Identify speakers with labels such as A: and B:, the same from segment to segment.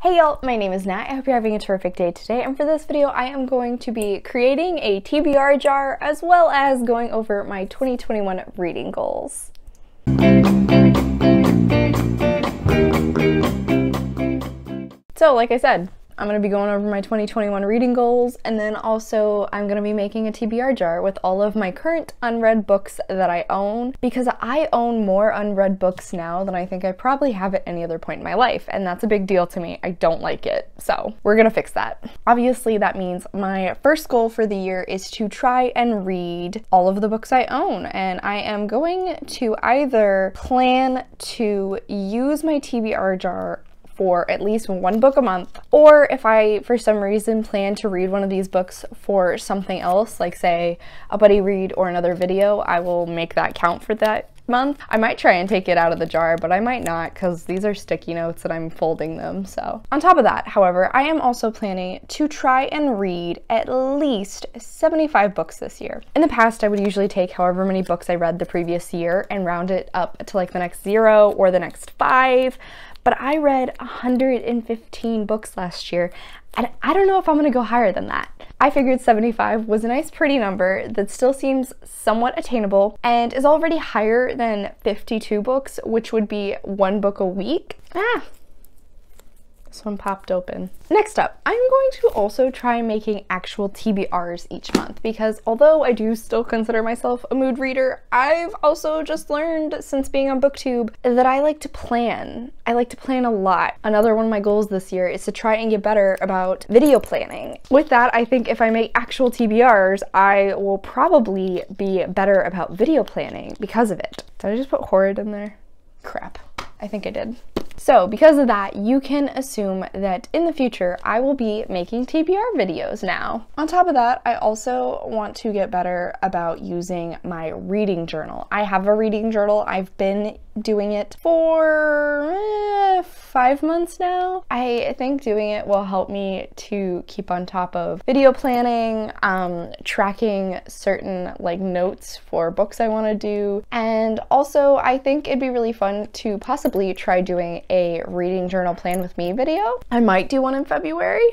A: Hey y'all, my name is Nat. I hope you're having a terrific day today, and for this video I am going to be creating a TBR jar as well as going over my 2021 reading goals. So like I said, I'm going to be going over my 2021 reading goals, and then also I'm going to be making a TBR jar with all of my current unread books that I own, because I own more unread books now than I think I probably have at any other point in my life, and that's a big deal to me. I don't like it, so we're going to fix that. Obviously that means my first goal for the year is to try and read all of the books I own, and I am going to either plan to use my TBR jar for at least one book a month, or if I for some reason plan to read one of these books for something else, like say a buddy read or another video, I will make that count for that month. I might try and take it out of the jar, but I might not, because these are sticky notes and I'm folding them. So on top of that, however, I am also planning to try and read at least 75 books this year. In the past, I would usually take however many books I read the previous year and round it up to like the next 0 or the next 5. But I read 115 books last year, and I don't know if I'm gonna go higher than that. I figured 75 was a nice pretty number that still seems somewhat attainable and is already higher than 52 books, which would be 1 book a week. This one popped open. Next up, I'm going to also try making actual TBRs each month, because although I do still consider myself a mood reader, I've also just learned since being on BookTube that I like to plan. I like to plan a lot. Another one of my goals this year is to try and get better about video planning. With that, I think if I make actual TBRs, I will probably be better about video planning because of it. Did I just put horrid in there? Crap. I think I did. So because of that, you can assume that in the future I will be making TBR videos now. On top of that, I also want to get better about using my reading journal. I have a reading journal. I've been doing it for 5 months now. I think doing it will help me to keep on top of video planning, tracking certain like notes for books I want to do, and also I think it'd be really fun to possibly try doing a reading journal plan with me video. I might do one in February.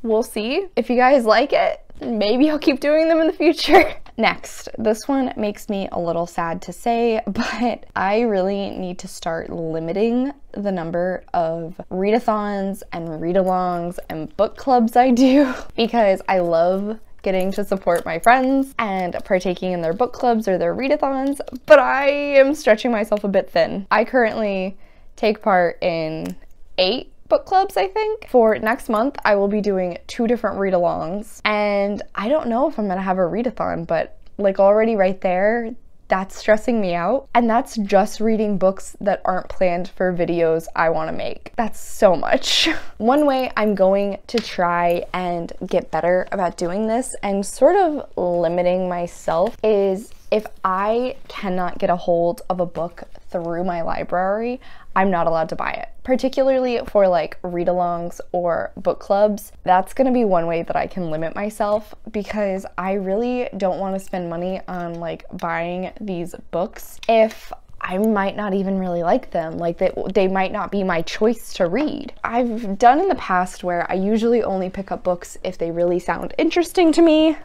A: We'll see. If you guys like it, maybe I'll keep doing them in the future. Next, this one makes me a little sad to say, but I really need to start limiting the number of readathons and read-alongs and book clubs I do, because I love getting to support my friends and partaking in their book clubs or their readathons, but I am stretching myself a bit thin. I currently take part in 8 book clubs, I think. For next month, I will be doing 2 different read-alongs, and I don't know if I'm gonna have a readathon, but like already right there, that's stressing me out. And that's just reading books that aren't planned for videos I want to make. That's so much. One way I'm going to try and get better about doing this and sort of limiting myself is if I cannot get a hold of a book through my library, I'm not allowed to buy it. Particularly for like read-alongs or book clubs, that's gonna be one way that I can limit myself, because I really don't want to spend money on like buying these books if I might not even really like them, like they might not be my choice to read. I've done in the past where I usually only pick up books if they really sound interesting to me,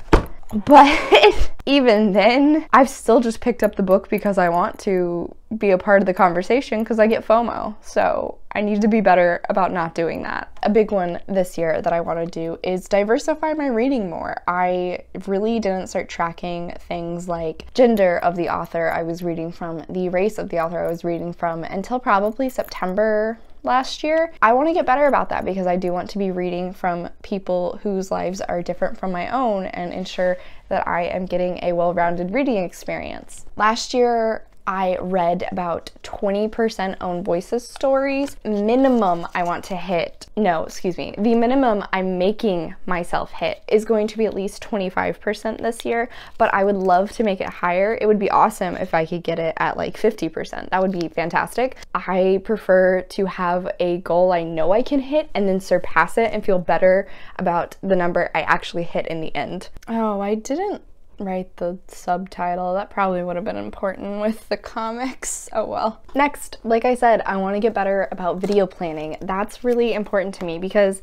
A: but even then, I've still just picked up the book because I want to be a part of the conversation, because I get FOMO. So I need to be better about not doing that. A big one this year that I want to do is diversify my reading more. I really didn't start tracking things like gender of the author I was reading from, the race of the author I was reading from, until probably September last year. I want to get better about that, because I do want to be reading from people whose lives are different from my own and ensure that I am getting a well-rounded reading experience. Last year, I read about 20% own voices stories. Minimum I want to hit, no, excuse me, the minimum I'm making myself hit is going to be at least 25% this year, but I would love to make it higher. It would be awesome if I could get it at like 50%. That would be fantastic. I prefer to have a goal I know I can hit and then surpass it and feel better about the number I actually hit in the end. Oh, I didn't write the subtitle. That probably would have been important with the comics. Oh well. Next, like I said, I want to get better about video planning. That's really important to me because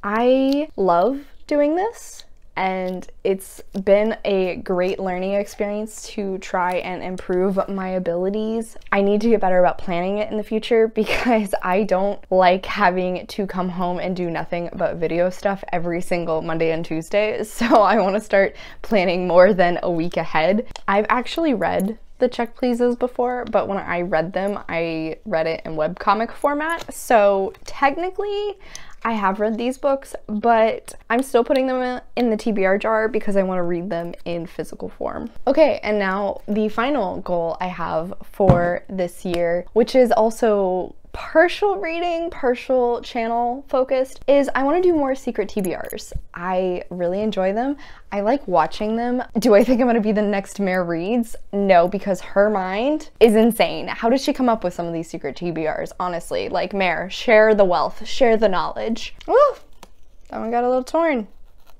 A: I love doing this, and it's been a great learning experience to try and improve my abilities. I need to get better about planning it in the future because I don't like having to come home and do nothing but video stuff every single Monday and Tuesday. So I want to start planning more than a week ahead. I've actually read the Check Pleases before, but when I read them, I read it in webcomic format. So technically, I have read these books, but I'm still putting them in the TBR jar because I want to read them in physical form. Okay, and now the final goal I have for this year, which is also partial reading, partial channel focused, is I want to do more secret TBRs. I really enjoy them. I like watching them. Do I think I'm going to be the next NerdyNatReads? No, because her mind is insane. How does she come up with some of these secret TBRs? Honestly, like, Mare, share the wealth, share the knowledge. Ooh, that one got a little torn.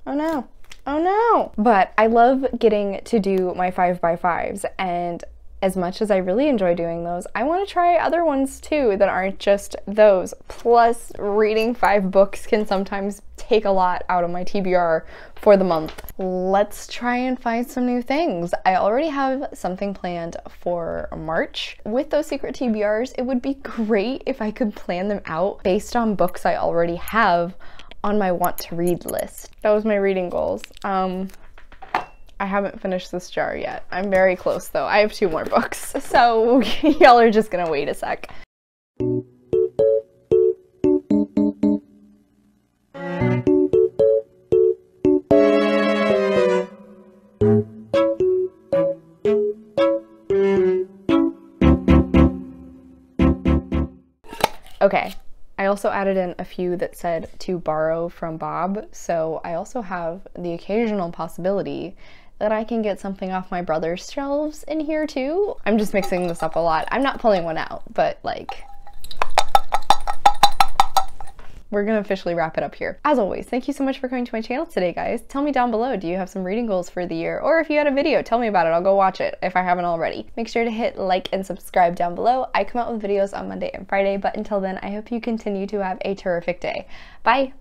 A: Oh no. Oh no. But I love getting to do my 5x5s, and as much as I really enjoy doing those, I want to try other ones too that aren't just those. Plus, reading 5 books can sometimes take a lot out of my TBR for the month. Let's try and find some new things. I already have something planned for March. With those secret TBRs, it would be great if I could plan them out based on books I already have on my want to read list. That was my reading goals. I haven't finished this jar yet. I'm very close though. I have 2 more books, so y'all are just gonna wait a sec. Okay, I also added in a few that said to borrow from Bob, so I also have the occasional possibility that I can get something off my brother's shelves in here too. I'm just mixing this up a lot. I'm not pulling one out, but like, we're gonna officially wrap it up here. As always, thank you so much for coming to my channel today, guys. Tell me down below, do you have some reading goals for the year? Or if you had a video, tell me about it. I'll go watch it if I haven't already. Make sure to hit like and subscribe down below. I come out with videos on Monday and Friday, but until then, I hope you continue to have a terrific day. Bye.